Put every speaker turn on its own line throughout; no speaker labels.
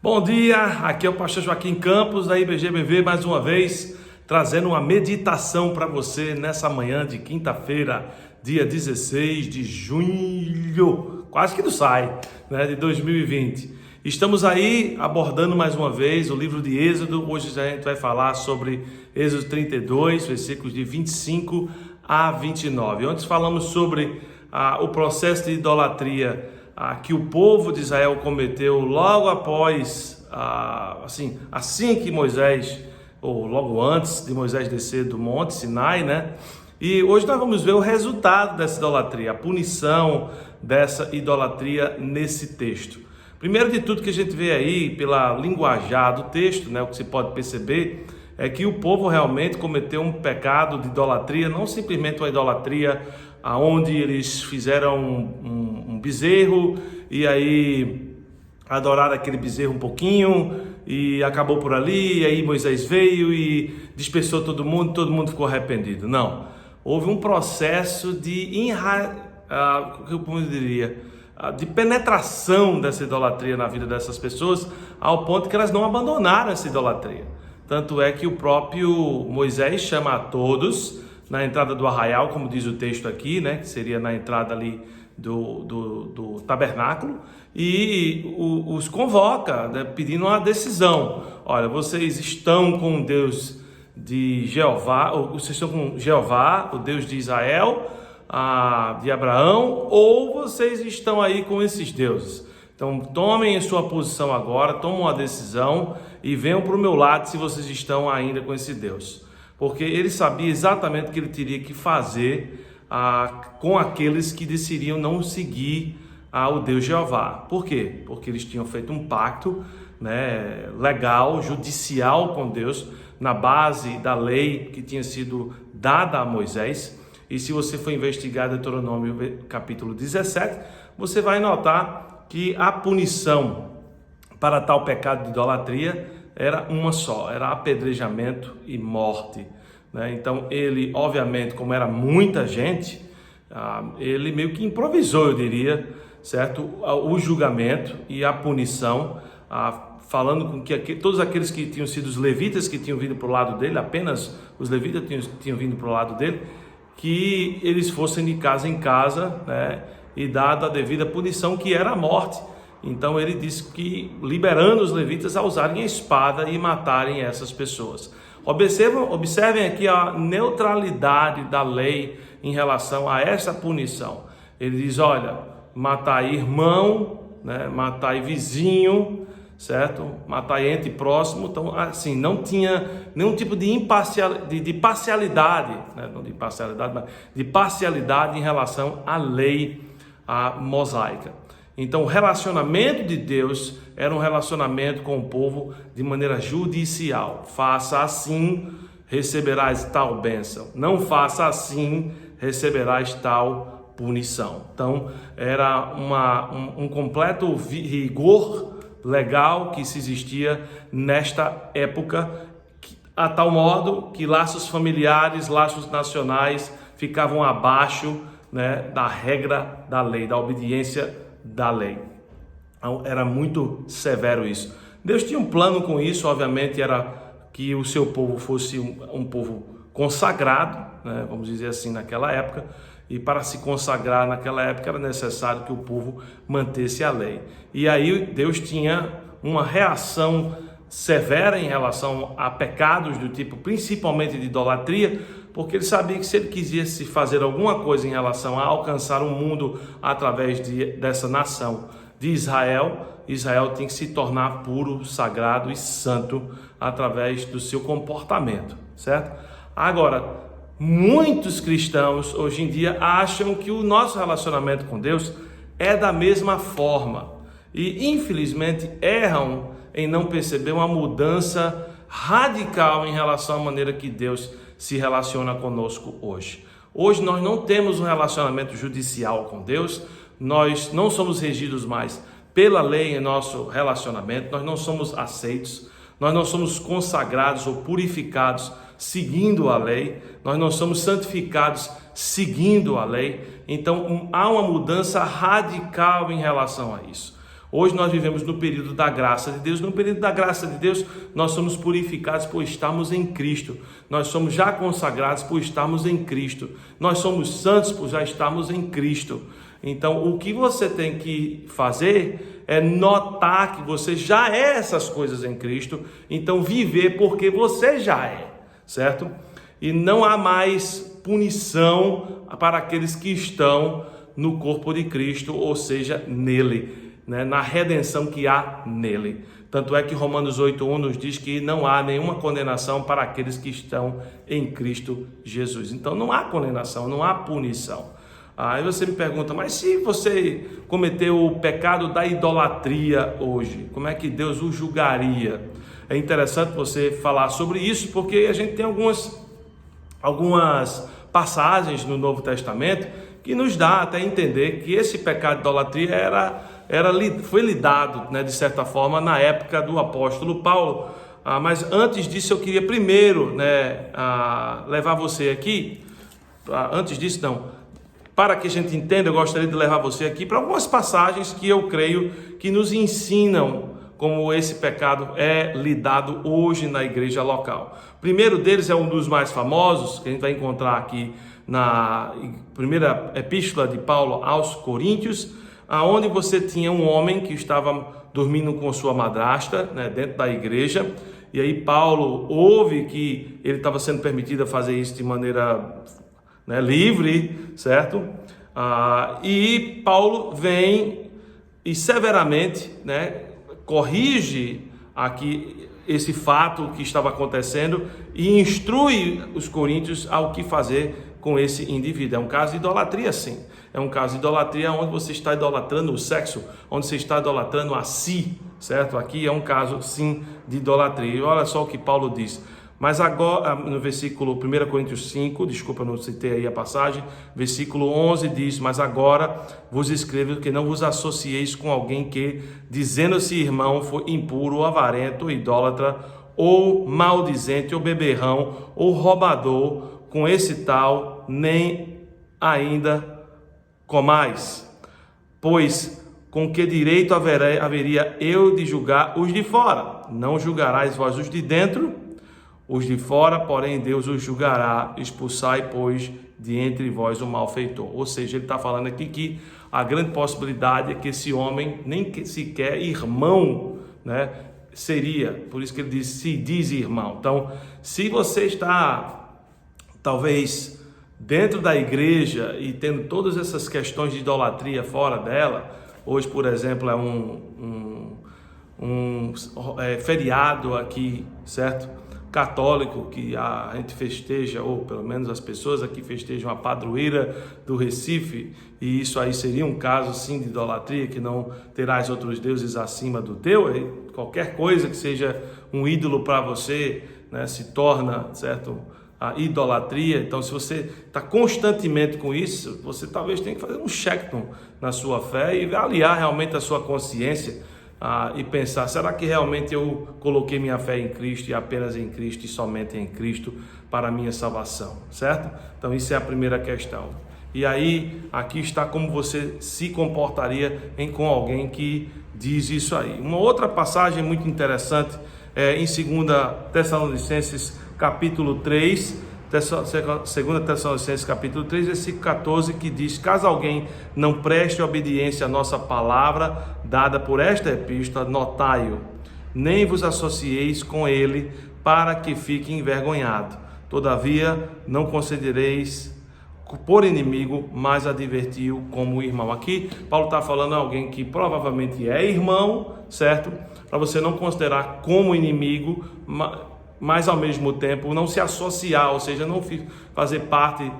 Bom dia, aqui é o pastor Joaquim Campos da IBGBV, mais uma vez trazendo uma meditação para você nessa manhã de quinta-feira, dia 16 de junho, quase que não sai, de 2020. Estamos aí abordando mais uma vez o livro de Êxodo. Hoje a gente vai falar sobre Êxodo 32, versículos de 25 a 29. Antes falamos sobre o processo de idolatria que o povo de Israel cometeu logo após, assim que Moisés, ou logo antes de Moisés descer do Monte Sinai, E hoje nós vamos ver o resultado dessa idolatria, a punição dessa idolatria nesse texto. Primeiro de tudo que a gente vê aí pela linguajar do texto, o que se pode perceber é que o povo realmente cometeu um pecado de idolatria, não simplesmente uma idolatria onde eles fizeram um bezerro e aí adoraram aquele bezerro um pouquinho e acabou por ali, e aí Moisés veio e dispersou todo mundo ficou arrependido. Não, houve um processo de de penetração dessa idolatria na vida dessas pessoas, ao ponto que elas não abandonaram essa idolatria. Tanto é que o próprio Moisés chama a todos na entrada do arraial, como diz o texto aqui, que seria na entrada ali do tabernáculo, e os convoca, pedindo uma decisão. Olha, vocês estão com o Deus de Jeová, ou vocês estão com Jeová, o Deus de Israel, de Abraão, ou vocês estão aí com esses deuses? Então tomem a sua posição agora, tomem uma decisão e venham para o meu lado se vocês estão ainda com esse Deus. Porque ele sabia exatamente o que ele teria que fazer com aqueles que decidiam não seguir o Deus Jeová. Por quê? Porque eles tinham feito um pacto legal, judicial com Deus, na base da lei que tinha sido dada a Moisés. E se você for investigar Deuteronômio capítulo 17, você vai notar que a punição para tal pecado de idolatria era uma só, era apedrejamento e morte. Então ele, obviamente, como era muita gente, ele meio que improvisou, eu diria, certo? O julgamento e a punição, falando com que todos aqueles que tinham sido os levitas que tinham vindo para o lado dele, apenas os levitas tinham vindo para o lado dele, que eles fossem de casa em casa, e dada a devida punição, que era a morte. Então ele disse que liberando os levitas a usarem a espada e matarem essas pessoas. Observem aqui a neutralidade da lei em relação a essa punição. Ele diz, olha, matai irmão, matai vizinho, certo? Matai ente próximo. Então, assim, não tinha nenhum tipo de parcialidade, não de parcialidade, mas de parcialidade em relação à lei mosaica. Então, o relacionamento de Deus era um relacionamento com o povo de maneira judicial. Faça assim, receberás tal bênção. Não faça assim, receberás tal punição. Então, era um completo rigor legal que se existia nesta época, a tal modo que laços familiares, laços nacionais ficavam abaixo da regra da lei, da obediência da lei. Então, era muito severo isso. Deus tinha um plano com isso, obviamente, era que o seu povo fosse um povo consagrado, vamos dizer assim, naquela época, e para se consagrar naquela época era necessário que o povo mantesse a lei. E aí Deus tinha uma reação severa em relação a pecados do tipo, principalmente de idolatria, porque ele sabia que se ele quisesse fazer alguma coisa em relação a alcançar o mundo através dessa nação de Israel, Israel tem que se tornar puro, sagrado e santo através do seu comportamento, certo? Agora, muitos cristãos hoje em dia acham que o nosso relacionamento com Deus é da mesma forma e infelizmente erram em não perceber uma mudança radical em relação à maneira que Deus se relaciona conosco hoje. Hoje nós não temos um relacionamento judicial com Deus, nós não somos regidos mais pela lei em nosso relacionamento, nós não somos aceitos, nós não somos consagrados ou purificados seguindo a lei, nós não somos santificados seguindo a lei. Então há uma mudança radical em relação a isso. Hoje nós vivemos no período da graça de Deus. No período da graça de Deus, nós somos purificados por estarmos em Cristo. Nós somos já consagrados por estarmos em Cristo. Nós somos santos por já estarmos em Cristo. Então, o que você tem que fazer é notar que você já é essas coisas em Cristo. Então, viver porque você já é, certo? E não há mais punição para aqueles que estão no corpo de Cristo, ou seja, nele, né? Na redenção que há nele. Tanto é que Romanos 8:1 nos diz que não há nenhuma condenação para aqueles que estão em Cristo Jesus. Então não há condenação, não há punição. Aí você me pergunta, mas se você cometeu o pecado da idolatria hoje, como é que Deus o julgaria? É interessante você falar sobre isso, porque a gente tem algumas passagens no Novo Testamento que nos dá até entender que esse pecado de idolatria foi lidado, né, de certa forma, na época do apóstolo Paulo. Mas antes disso eu queria primeiro, né, levar você aqui, para que a gente entenda, eu gostaria de levar você aqui para algumas passagens que eu creio que nos ensinam como esse pecado é lidado hoje na igreja local. O primeiro deles é um dos mais famosos, que a gente vai encontrar aqui na primeira epístola de Paulo aos Coríntios, aonde você tinha um homem que estava dormindo com sua madrasta, né, dentro da igreja, e aí Paulo ouve que ele estava sendo permitido a fazer isso de maneira, né, livre, certo? E Paulo vem e severamente, né, corrige aqui esse fato que estava acontecendo e instrui os coríntios ao que fazer com esse indivíduo. É um caso de idolatria, sim. É um caso de idolatria onde você está idolatrando o sexo, onde você está idolatrando a si, certo? Aqui é um caso, sim, de idolatria. E olha só o que Paulo diz. Mas agora, no versículo 1 Coríntios 5, desculpa, não citei aí a passagem, versículo 11 diz, mas agora vos escrevo que não vos associeis com alguém que, dizendo-se irmão, foi impuro, ou avarento, ou idólatra, ou maldizente, ou beberrão, ou roubador, com esse tal, nem ainda comais. Pois com que direito haveria eu de julgar os de fora? Não julgarás vós os de dentro? Os de fora, porém, Deus os julgará. Expulsai, pois, de entre vós o malfeitor. Ou seja, ele está falando aqui que a grande possibilidade é que esse homem, nem sequer irmão, né, seria. Por isso que ele diz, se diz irmão. Então, se você está, talvez, dentro da igreja e tendo todas essas questões de idolatria fora dela, hoje, por exemplo, é um feriado aqui, certo? Católico, que a gente festeja, ou pelo menos as pessoas aqui festejam a padroeira do Recife, e isso aí seria um caso sim de idolatria, que não terás outros deuses acima do teu. E qualquer coisa que seja um ídolo para você, né, se torna, certo, a idolatria. Então, se você está constantemente com isso, você talvez tenha que fazer um check-down na sua fé e avaliar realmente a sua consciência, e pensar, será que realmente eu coloquei minha fé em Cristo e apenas em Cristo e somente em Cristo para a minha salvação, certo? Então isso é a primeira questão. E aí, aqui está como você se comportaria com alguém que diz isso aí. Uma outra passagem muito interessante é em 2 Tessalonicenses capítulo 3, 2 Tessalonicenses capítulo 3, versículo 14, que diz, caso alguém não preste obediência à nossa palavra, dada por esta epístola, notai-o, nem vos associeis com ele, para que fique envergonhado. Todavia, não considereis por inimigo, mas advertiu como irmão. Aqui, Paulo está falando a alguém que provavelmente é irmão, certo? Para você não considerar como inimigo, mas ao mesmo tempo não se associar, ou seja, não fazer parte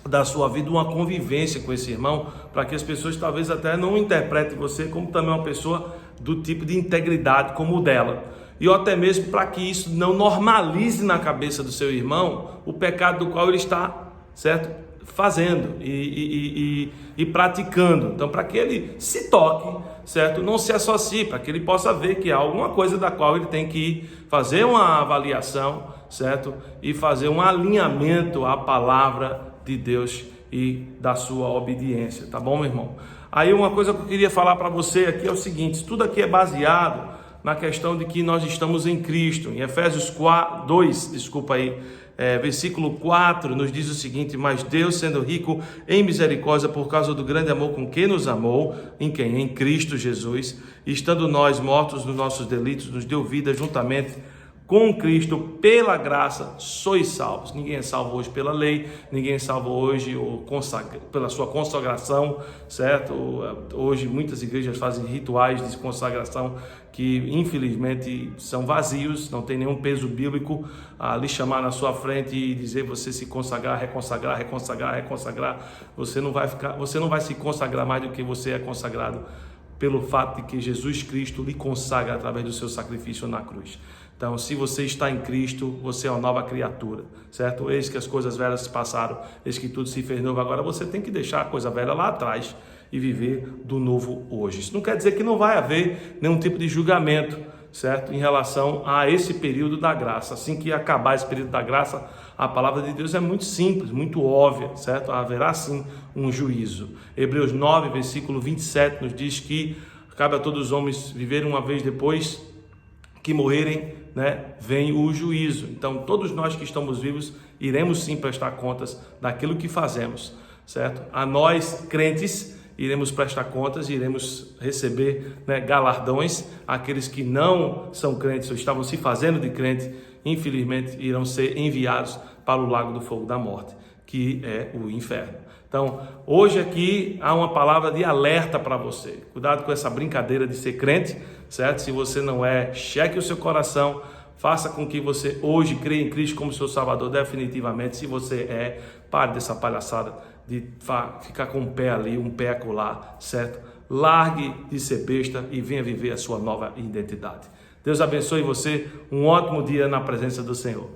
da sua vida uma convivência com esse irmão, para que as pessoas talvez até não interpretem você como também uma pessoa do tipo de integridade como o dela, e até mesmo para que isso não normalize na cabeça do seu irmão o pecado do qual ele está, certo, fazendo e praticando. Então, para que ele se toque, certo, não se associe, para que ele possa ver que há alguma coisa da qual ele tem que fazer uma avaliação, certo, e fazer um alinhamento à palavra de Deus e da sua obediência, tá bom, meu irmão? Aí uma coisa que eu queria falar para você aqui é o seguinte: tudo aqui é baseado na questão de que nós estamos em Cristo. Em Efésios 2, versículo 4, nos diz o seguinte: mas Deus, sendo rico em misericórdia por causa do grande amor com que nos amou, em quem? Em Cristo Jesus, estando nós mortos nos nossos delitos, nos deu vida juntamente com Cristo, pela graça sois salvos. Ninguém é salvo hoje pela lei, ninguém é salvo hoje pela sua consagração, certo? Hoje muitas igrejas fazem rituais de consagração que infelizmente são vazios, não tem nenhum peso bíblico a lhe chamar na sua frente e dizer você se consagrar, reconsagrar. Você não vai se consagrar mais do que você é consagrado pelo fato de que Jesus Cristo lhe consagra através do seu sacrifício na cruz. Então, se você está em Cristo, você é uma nova criatura, certo? Eis que as coisas velhas se passaram, eis que tudo se fez novo. Agora você tem que deixar a coisa velha lá atrás e viver do novo hoje. Isso não quer dizer que não vai haver nenhum tipo de julgamento, certo? Em relação a esse período da graça. Assim que acabar esse período da graça, a palavra de Deus é muito simples, muito óbvia, certo? Haverá sim um juízo. Hebreus 9, versículo 27 nos diz que cabe a todos os homens viverem uma vez depois que morrerem, vem o juízo. Então todos nós que estamos vivos iremos sim prestar contas daquilo que fazemos, certo? A nós crentes iremos prestar contas e iremos receber galardões. Aqueles que não são crentes ou estavam se fazendo de crente, infelizmente irão ser enviados para o lago do fogo da morte, que é o inferno. Então, hoje aqui há uma palavra de alerta para você. Cuidado com essa brincadeira de ser crente, certo? Se você não é, cheque o seu coração, faça com que você hoje creia em Cristo como seu Salvador definitivamente. Se você é, pare dessa palhaçada de ficar com um pé ali, um pé acolá, certo? Largue de ser besta e venha viver a sua nova identidade. Deus abençoe você, um ótimo dia na presença do Senhor.